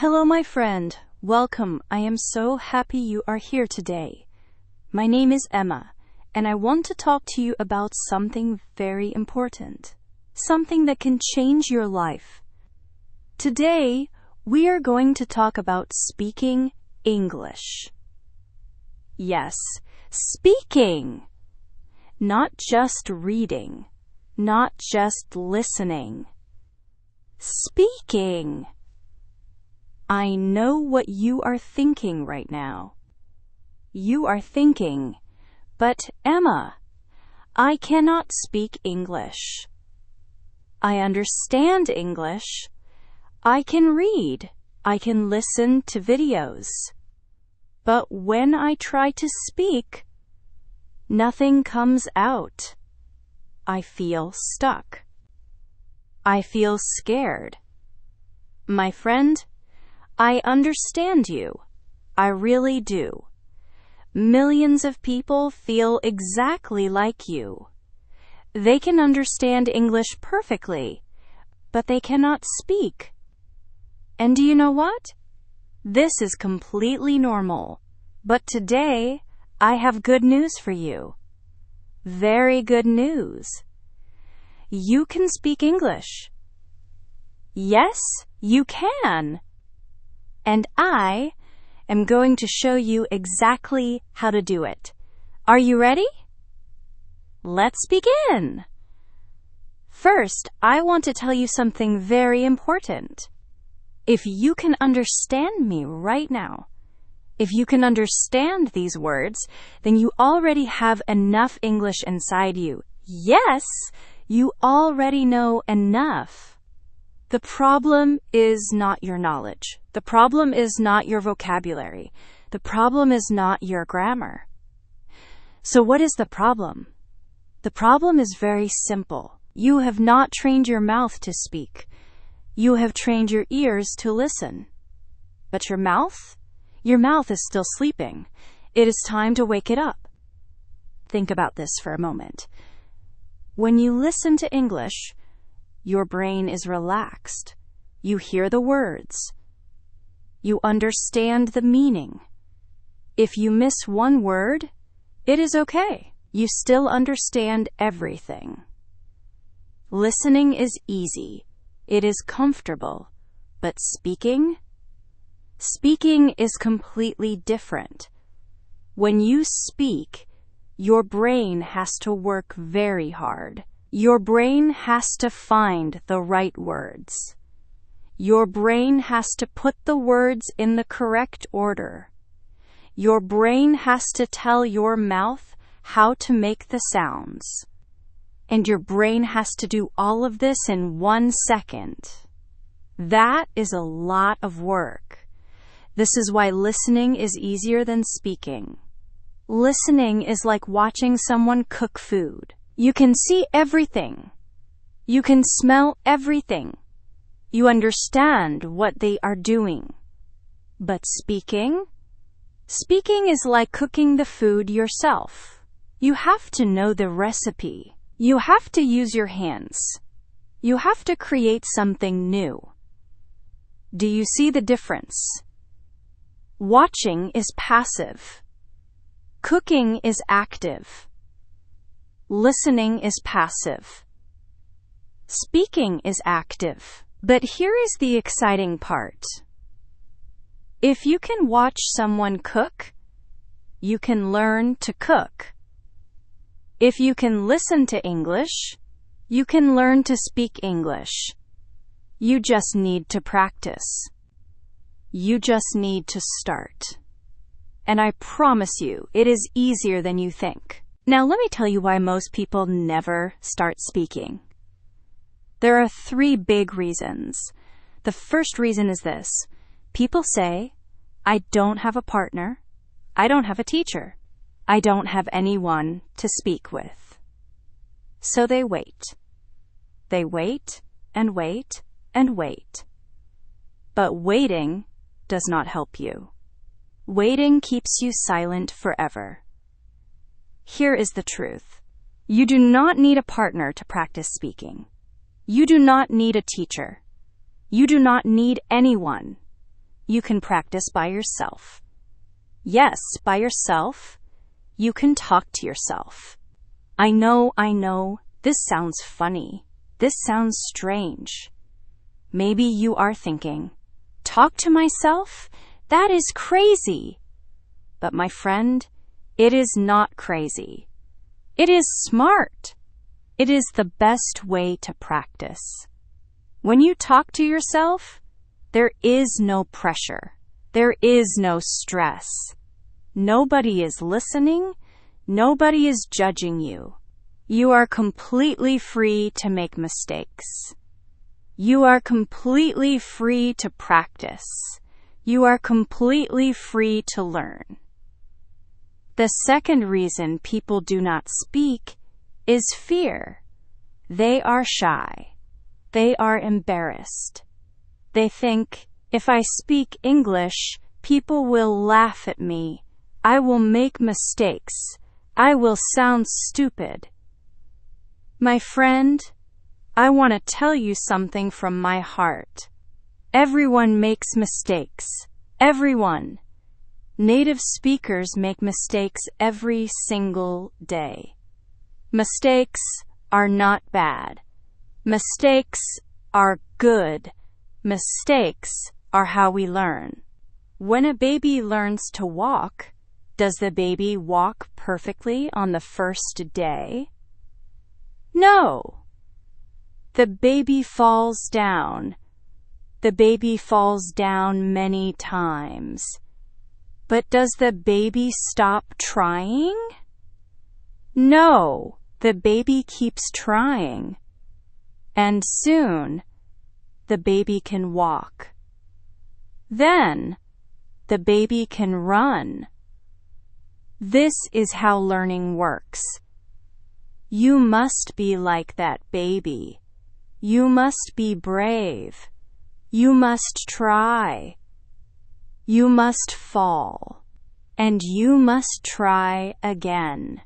Hello, my friend. Welcome. I am so happy you are here today. My name is Emma, and I want to talk to you about something very important. Something that can change your life. Today, we are going to talk about speaking English. Yes, speaking. Not just reading. Not just listening. Speaking. I know what you are thinking right now. You are thinking, but Emma, I cannot speak English. I understand English. I can read. I can listen to videos. But when I try to speak, nothing comes out. I feel stuck. I feel scared. My friend, I understand you. I really do. Millions of people feel exactly like you. They can understand English perfectly, but they cannot speak. And do you know what? This is completely normal. But today, I have good news for you. Very good news. You can speak English. Yes, you can. And I am going to show you exactly how to do it. Are you ready? Let's begin. First, I want to tell you something very important. If you can understand me right now, if you can understand these words, then you already have enough English inside you. Yes, you already know enough. The problem is not your knowledge. The problem is not your vocabulary. The problem is not your grammar. So what is the problem? The problem is very simple. You have not trained your mouth to speak. You have trained your ears to listen. But your mouth? Your mouth is still sleeping. It is time to wake it up. Think about this for a moment. When you listen to English, your brain is relaxed. You hear the words. You understand the meaning. If you miss one word, it is okay. You still understand everything. Listening is easy. It is comfortable. But speaking? Speaking is completely different. When you speak, your brain has to work very hard. Your brain has to find the right words. Your brain has to put the words in the correct order. Your brain has to tell your mouth how to make the sounds. And your brain has to do all of this in 1 second. That is a lot of work. This is why listening is easier than speaking. Listening is like watching someone cook food. You can see everything. You can smell everything. You understand what they are doing. But speaking? Speaking is like cooking the food yourself. You have to know the recipe. You have to use your hands. You have to create something new. Do you see the difference? Watching is passive. Cooking is active. Listening is passive. Speaking is active. But here is the exciting part. If you can watch someone cook, you can learn to cook. If you can listen to English, you can learn to speak English. You just need to practice. You just need to start. And I promise you, it is easier than you think. Now let me tell you why most people never start speaking. There are 3 big reasons. The first reason is this. People say, I don't have a partner. I don't have a teacher. I don't have anyone to speak with. So they wait. They wait and wait and wait. But waiting does not help you. Waiting keeps you silent forever. Here is the truth. You do not need a partner to practice speaking. You do not need a teacher. You do not need anyone. You can practice by yourself. Yes, by yourself. You can talk to yourself. I know, this sounds funny. This sounds strange. Maybe you are thinking, talk to myself? That is crazy. But my friend, it is not crazy. It is smart. It is the best way to practice. When you talk to yourself, there is no pressure. There is no stress. Nobody is listening. Nobody is judging you. You are completely free to make mistakes. You are completely free to practice. You are completely free to learn. The second reason people do not speak is fear. They are shy. They are embarrassed. They think, if I speak English, people will laugh at me. I will make mistakes. I will sound stupid. My friend, I want to tell you something from my heart. Everyone makes mistakes. Everyone. Native speakers make mistakes every single day. Mistakes are not bad. Mistakes are good. Mistakes are how we learn. When a baby learns to walk, does the baby walk perfectly on the first day? No. The baby falls down. The baby falls down many times. But does the baby stop trying? No, the baby keeps trying. And soon, the baby can walk. Then, the baby can run. This is how learning works. You must be like that baby. You must be brave. You must try. You must fall. And you must try again.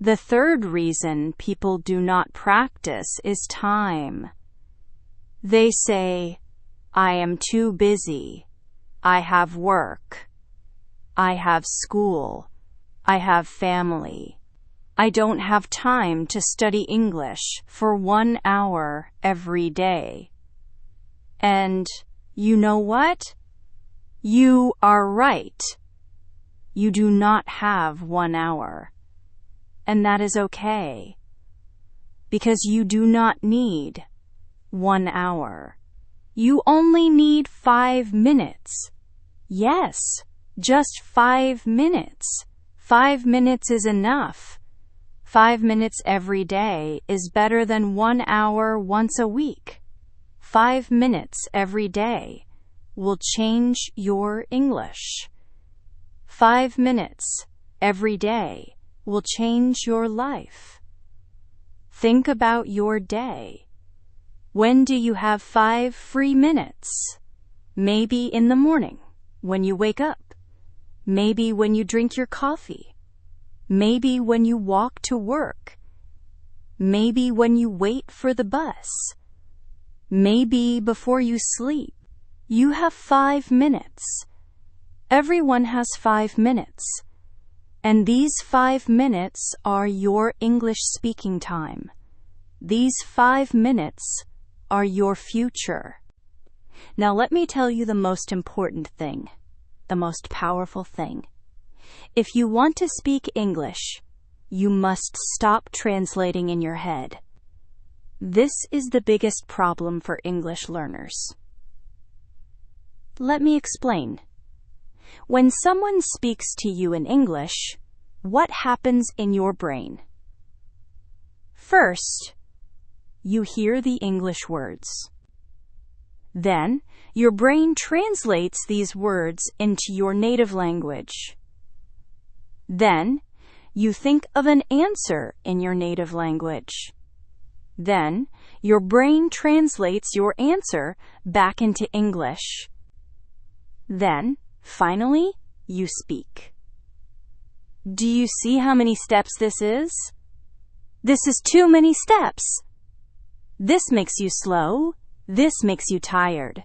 The third reason people do not practice is time. They say, I am too busy. I have work. I have school. I have family. I don't have time to study English for 1 hour every day. And you know what? You are right. You do not have 1 hour. And that is okay. Because you do not need 1 hour. You only need 5 minutes. Yes, just 5 minutes. 5 minutes is enough. 5 minutes every day is better than 1 hour once a week. 5 minutes every day will change your English. 5 minutes every day will change your life. Think about your day. When do you have 5 free minutes? Maybe in the morning, when you wake up. Maybe when you drink your coffee. Maybe when you walk to work. Maybe when you wait for the bus. Maybe before you sleep. You have 5 minutes. Everyone has 5 minutes. And these 5 minutes are your English speaking time. These 5 minutes are your future. Now let me tell you the most important thing, the most powerful thing. If you want to speak English, you must stop translating in your head. This is the biggest problem for English learners. Let me explain. When someone speaks to you in English, what happens in your brain? First, you hear the English words. Then, your brain translates these words into your native language. Then, you think of an answer in your native language. Then, your brain translates your answer back into English. Then, finally, you speak. Do you see how many steps this is? This is too many steps. This makes you slow. This makes you tired.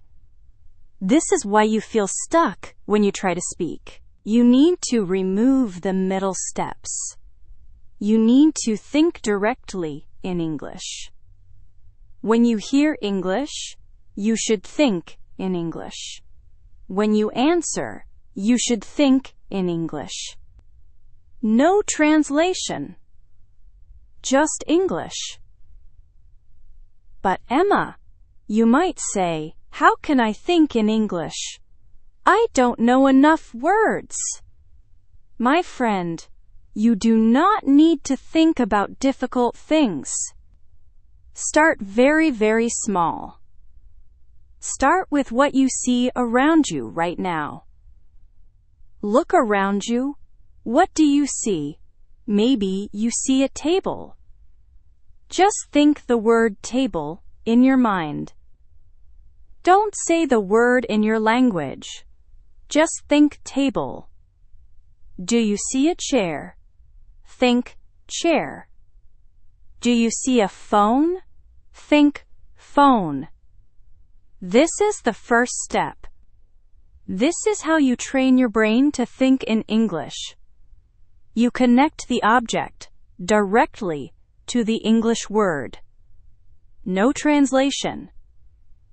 This is why you feel stuck when you try to speak. You need to remove the middle steps. You need to think directly in English. When you hear English, you should think in English. When you answer, you should think in English. No translation. Just English. But Emma, you might say, how can I think in English? I don't know enough words. My friend, you do not need to think about difficult things. Start very, very small. Start with what you see around you right now. Look around you. What do you see? Maybe you see a table. Just think the word table in your mind. Don't say the word in your language. Just think table. Do you see a chair? Think chair. Do you see a phone? Think phone. This is the first step. This is how you train your brain to think in English. You connect the object directly to the English word. No translation.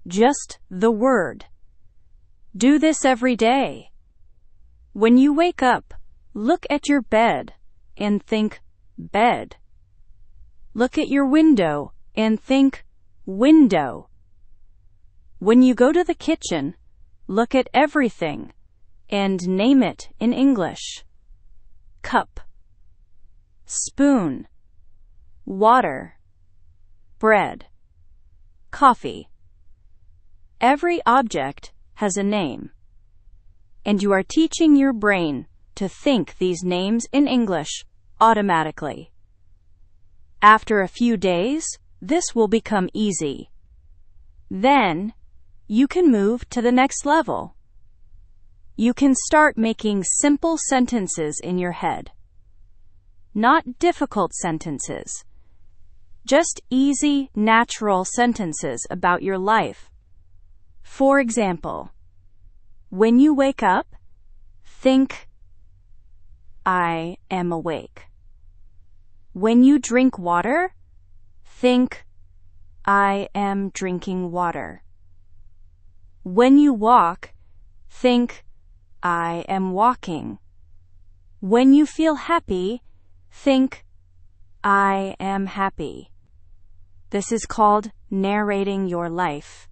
Just the word. Do this every day. When you wake up, look at your bed and think bed. Look at your window and think window. When you go to the kitchen, look at everything and name it in English. Cup, spoon, water, bread, coffee. Every object has a name, and you are teaching your brain to think these names in English automatically. After a few days, this will become easy. Then, you can move to the next level. You can start making simple sentences in your head. Not difficult sentences. Just easy, natural sentences about your life. For example, when you wake up, think, I am awake. When you drink water, think, I am drinking water. When you walk, think, I am walking. When you feel happy, think, I am happy. This is called narrating your life.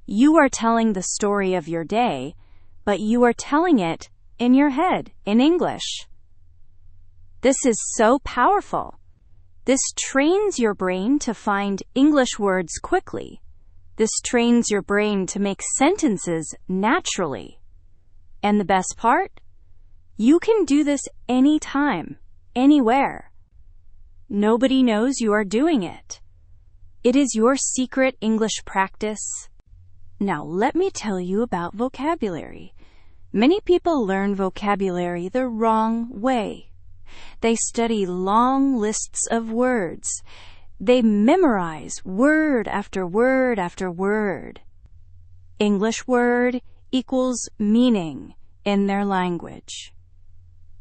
You are telling the story of your day, but you are telling it in your head, in English. This is so powerful. This trains your brain to find English words quickly. This trains your brain to make sentences naturally. And the best part? You can do this anytime, anywhere. Nobody knows you are doing it. It is your secret English practice. Now let me tell you about vocabulary. Many people learn vocabulary the wrong way. They study long lists of words. They memorize word after word after word. English word equals meaning in their language.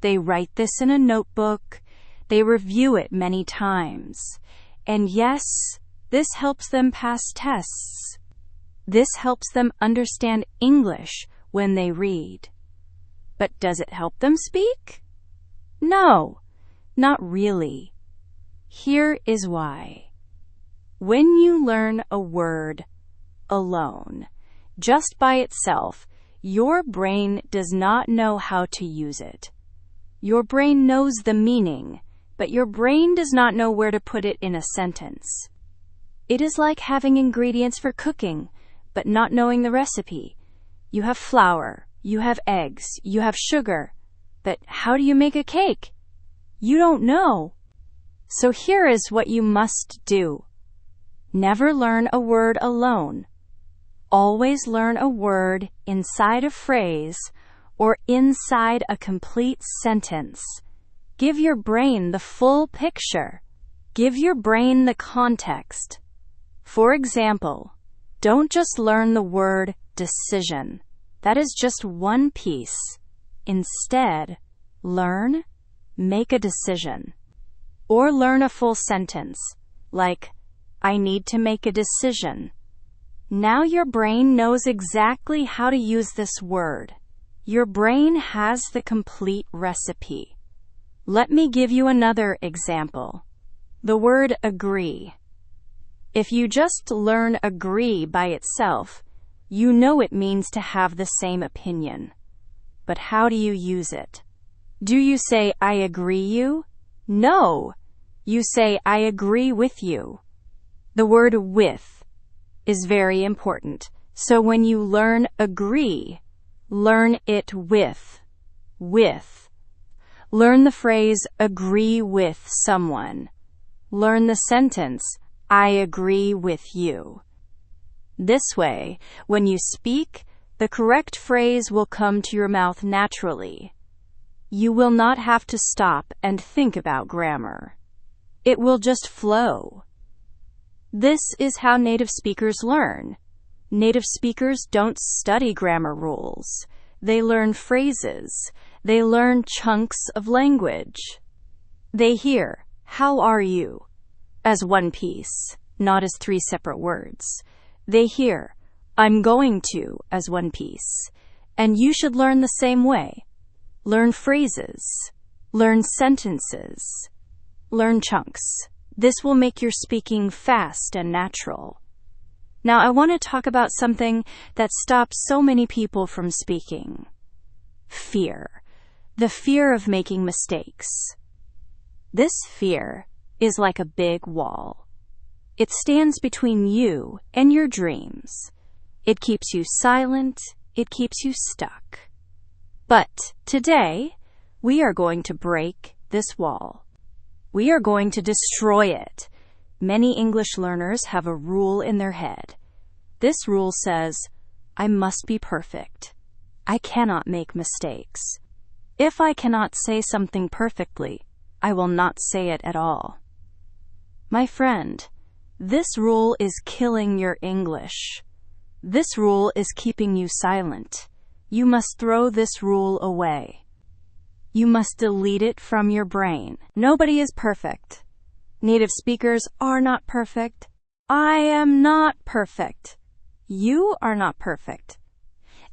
They write this in a notebook. They review it many times. And yes, this helps them pass tests. This helps them understand English when they read. But does it help them speak? No, not really. Here is why. When you learn a word alone, just by itself, your brain does not know how to use it. Your brain knows the meaning, but your brain does not know where to put it in a sentence. It is like having ingredients for cooking, but not knowing the recipe. You have flour, you have eggs, you have sugar, but how do you make a cake? You don't know. So here is what you must do. Never learn a word alone. Always learn a word inside a phrase or inside a complete sentence. Give your brain the full picture. Give your brain the context. For example, don't just learn the word decision. That is just one piece. Instead, learn, make a decision. Or learn a full sentence, like, I need to make a decision. Now your brain knows exactly how to use this word. Your brain has the complete recipe. Let me give you another example. The word agree. If you just learn agree by itself, you know it means to have the same opinion. But how do you use it? Do you say, I agree you? No. You say, I agree with you. The word with is very important. So when you learn agree, learn it with. With. Learn the phrase agree with someone. Learn the sentence, I agree with you. This way, when you speak, the correct phrase will come to your mouth naturally. You will not have to stop and think about grammar. It will just flow. This is how native speakers learn. Native speakers don't study grammar rules. They learn phrases. They learn chunks of language. They hear, how are you? As one piece, not as three separate words. They hear, I'm going to, as one piece. And you should learn the same way. Learn phrases. Learn sentences. Learn chunks. This will make your speaking fast and natural. Now I want to talk about something that stops so many people from speaking. Fear. The fear of making mistakes. This fear is like a big wall. It stands between you and your dreams. It keeps you silent. It keeps you stuck. But today, we are going to break this wall. We are going to destroy it. Many English learners have a rule in their head. This rule says, I must be perfect. I cannot make mistakes. If I cannot say something perfectly, I will not say it at all. My friend, this rule is killing your English. This rule is keeping you silent. You must throw this rule away. You must delete it from your brain. Nobody is perfect. Native speakers are not perfect. I am not perfect. You are not perfect.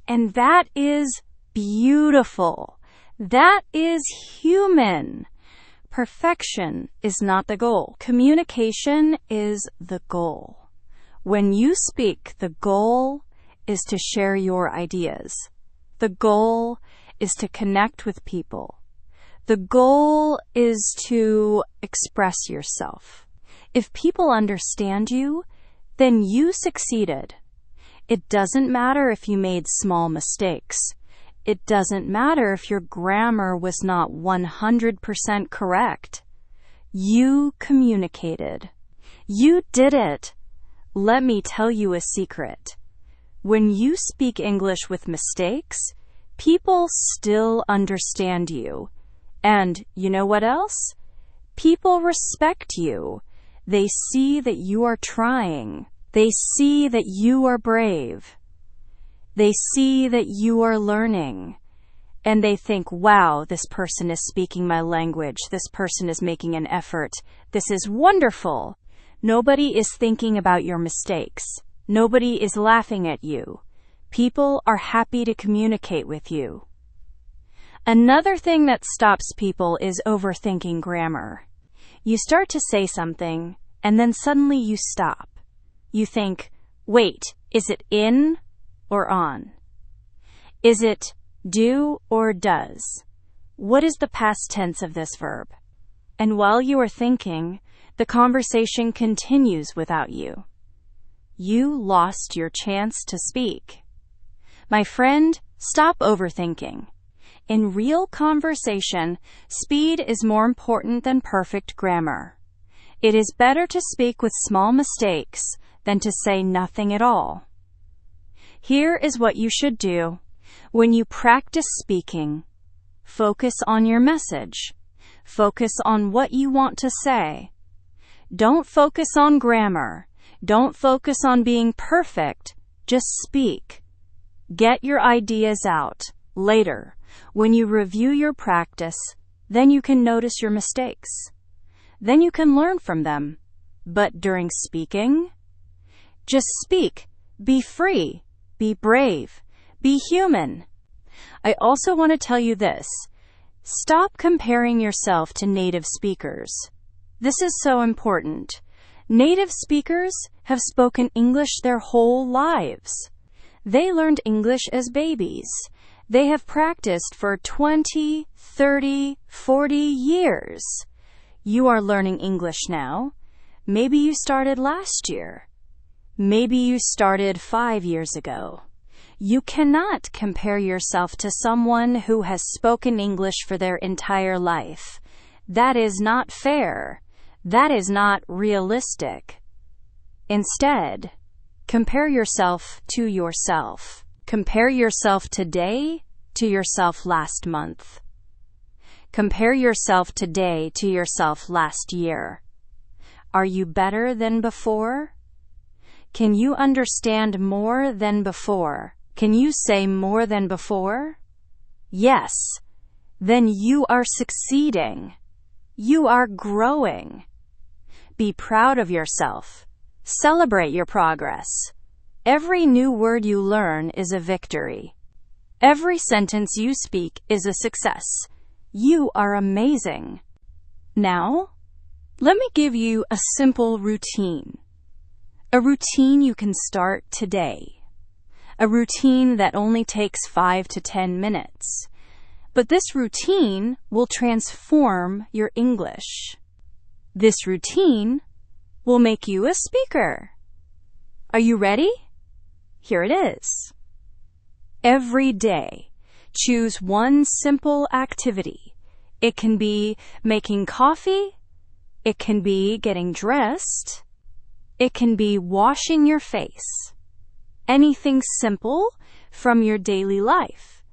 And that is beautiful. That is human. Perfection is not the goal. Communication is the goal. When you speak, the goal is to share your ideas. The goal is to connect with people. The goal is to express yourself. If people understand you, then you succeeded. It doesn't matter if you made small mistakes. It doesn't matter if your grammar was not 100% correct. You communicated. You did it. Let me tell you a secret. When you speak English with mistakes, people still understand you. And you know what else? People respect you. They see that you are trying. They see that you are brave. They see that you are learning. And they think, wow, this person is speaking my language. This person is making an effort. This is wonderful. Nobody is thinking about your mistakes. Nobody is laughing at you. People are happy to communicate with you. Another thing that stops people is overthinking grammar. You start to say something, and then suddenly you stop. You think, wait, is it in or on? Is it do or does? What is the past tense of this verb? And while you are thinking, the conversation continues without you. You lost your chance to speak. My friend, stop overthinking. In real conversation, speed is more important than perfect grammar. It is better to speak with small mistakes than to say nothing at all. Here is what you should do. When you practice speaking, focus on your message. Focus on what you want to say. Don't focus on grammar. Don't focus on being perfect. Just speak. Get your ideas out. Later, when you review your practice, then you can notice your mistakes. Then you can learn from them. But during speaking, just speak. Be free. Be brave. Be human. I also want to tell you this. Stop comparing yourself to native speakers. This is so important. Native speakers have spoken English their whole lives. They learned English as babies. They have practiced for 20, 30, 40 years. You are learning English now. Maybe you started last year. Maybe you started 5 years ago. You cannot compare yourself to someone who has spoken English for their entire life. That is not fair. That is not realistic. Instead, compare yourself to yourself. Compare yourself today to yourself last month. Compare yourself today to yourself last year. Are you better than before? Can you understand more than before? Can you say more than before? Yes. Then you are succeeding. You are growing. Be proud of yourself. Celebrate your progress. Every new word you learn is a victory. Every sentence you speak is a success. You are amazing. Now, let me give you a simple routine. A routine you can start today. A routine that only takes 5 to 10 minutes. But this routine will transform your English. This routine will make you a speaker. Are you ready? Here it is. Every day, choose one simple activity. It can be making coffee. It can be getting dressed. It can be washing your face. Anything simple from your daily life.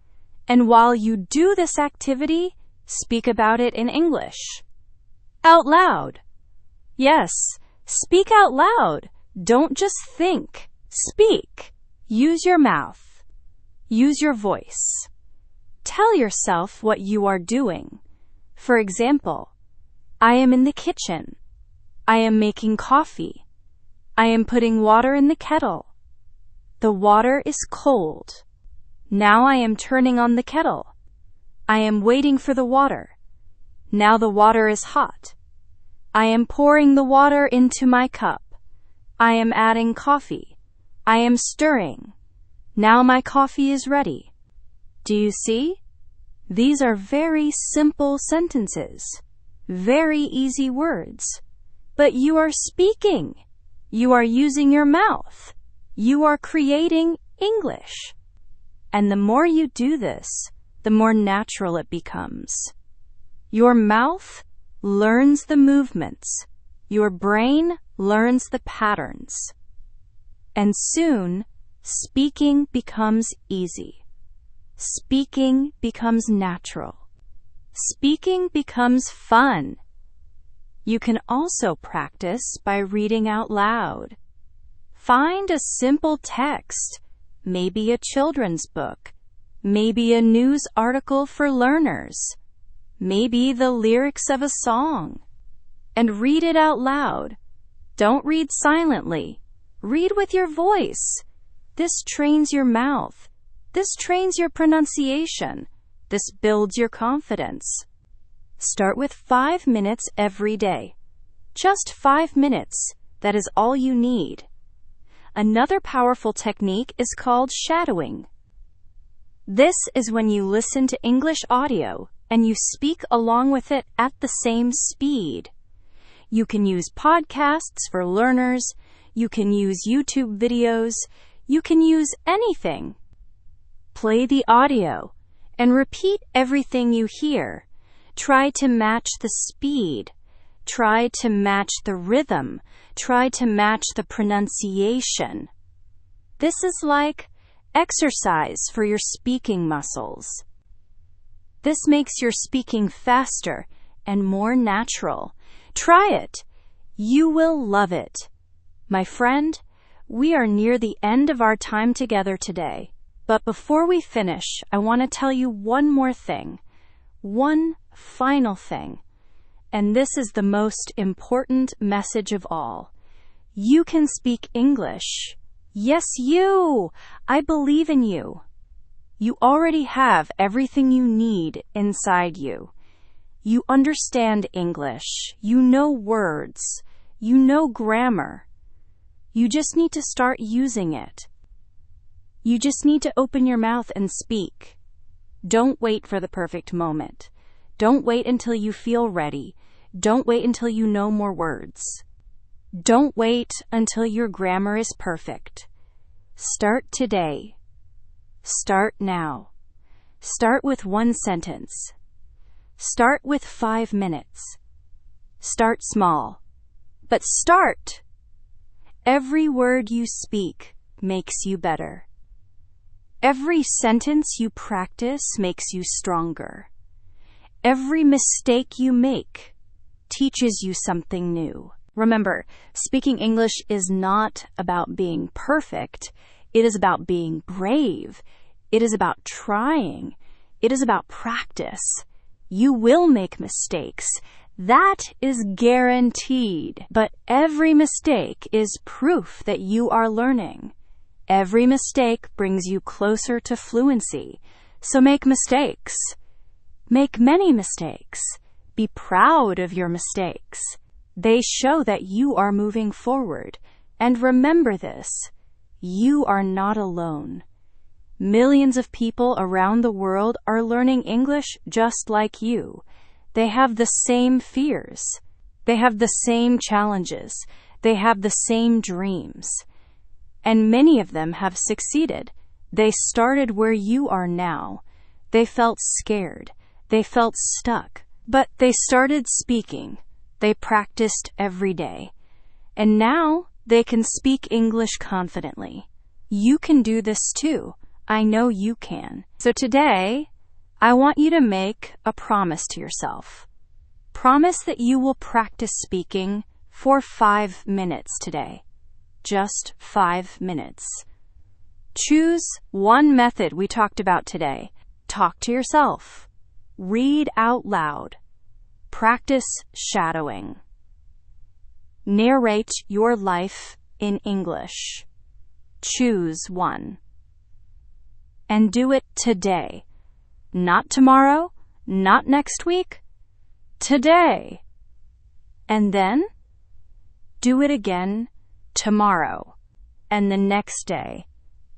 And while you do this activity, speak about it in English. Out loud. Yes, speak out loud. Don't just think. Speak. Use your mouth. Use your voice. Tell yourself what you are doing. For example, I am in the kitchen. I am making coffee. I am putting water in the kettle. The water is cold. Now I am turning on the kettle. I am waiting for the water. Now the water is hot. I am pouring the water into my cup. I am adding coffee. I am stirring. Now my coffee is ready. Do you see? These are very simple sentences. Very easy words. But you are speaking. You are using your mouth. You are creating English. And the more you do this, the more natural it becomes. Your mouth learns the movements. Your brain learns the patterns. And soon, speaking becomes easy. Speaking becomes natural. Speaking becomes fun. You can also practice by reading out loud. Find a simple text, maybe a children's book, maybe a news article for learners, maybe the lyrics of a song, and read it out loud. Don't read silently. Read with your voice. This trains your mouth. This trains your pronunciation. This builds your confidence. Start with 5 minutes every day. Just 5 minutes. That is all you need. Another powerful technique is called shadowing. This is when you listen to English audio and you speak along with it at the same speed. You can use podcasts for learners. You can use YouTube videos. You can use anything. Play the audio and repeat everything you hear. Try to match the speed. Try to match the rhythm. Try to match the pronunciation. This is like exercise for your speaking muscles. This makes your speaking faster and more natural. Try it. You will love it. My friend, we are near the end of our time together today. But before we finish, I want to tell you one more thing. One final thing. And this is the most important message of all. You can speak English. Yes, you! I believe in you. You already have everything you need inside you. You understand English. You know words. You know grammar. You just need to start using it. You just need to open your mouth and speak. Don't wait for the perfect moment. Don't wait until you feel ready. Don't wait until you know more words. Don't wait until your grammar is perfect. Start today. Start now. Start with one sentence. Start with 5 minutes. Start small. But start! Every word you speak makes you better. Every sentence you practice makes you stronger. Every mistake you make teaches you something new. Remember, speaking English is not about being perfect. It is about being brave. It is about trying. It is about practice. You will make mistakes. That is guaranteed. But every mistake is proof that you are learning. Every mistake brings you closer to fluency. So make mistakes. Make many mistakes. Be proud of your mistakes. They show that you are moving forward. And remember this. You are not alone. Millions of people around the world are learning English just like you. They have the same fears. They have the same challenges. They have the same dreams. And many of them have succeeded. They started where you are now. They felt scared. They felt stuck. But they started speaking. They practiced every day. And now they can speak English confidently. You can do this too. I know you can. So today, I want you to make a promise to yourself. Promise that you will practice speaking for 5 minutes today. Just 5 minutes. Choose one method we talked about today. Talk to yourself. Read out loud. Practice shadowing. Narrate your life in English. Choose one. And do it today. Not tomorrow, not next week. Today. And then do it again tomorrow, and the next day,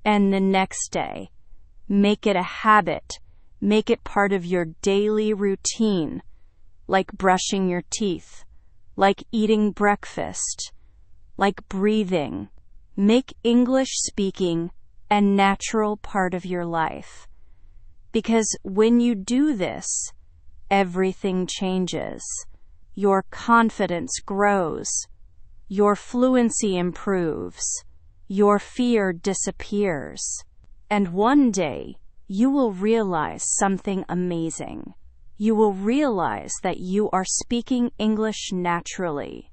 and the next day. Make it a habit. Make it part of your daily routine, like brushing your teeth, like eating breakfast, like breathing. Make English speaking a natural part of your life. Because when you do this, everything changes. Your confidence grows. Your fluency improves. Your fear disappears. And one day, you will realize something amazing. You will realize that you are speaking English naturally.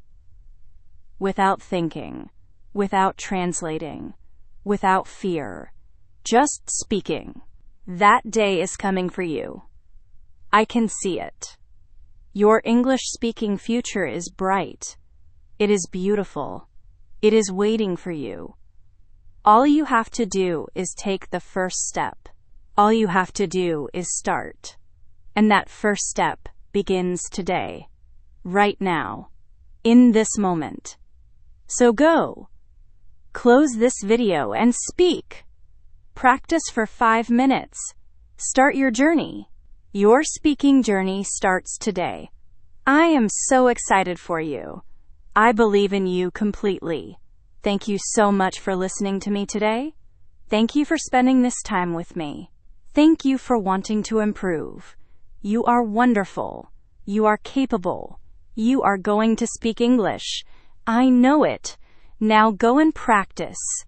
Without thinking, without translating, without fear. Just speaking. That day is coming for you. I can see it. Your English-speaking future is bright. It is beautiful. It is waiting for you. All you have to do is take the first step. All you have to do is start. And that first step begins today. Right now. In this moment. So go. Close this video and speak. Practice for 5 minutes. Start your journey. Your speaking journey starts today. I am so excited for you. I believe in you completely. Thank you so much for listening to me today. Thank you for spending this time with me. Thank you for wanting to improve. You are wonderful. You are capable. You are going to speak English. I know it. Now go and practice.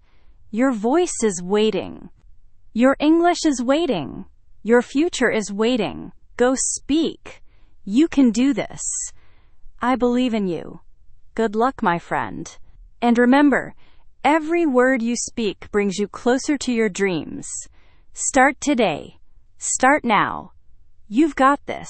Your voice is waiting. Your English is waiting. Your future is waiting. Go speak. You can do this. I believe in you. Good luck, my friend. And remember, every word you speak brings you closer to your dreams. Start today. Start now. You've got this.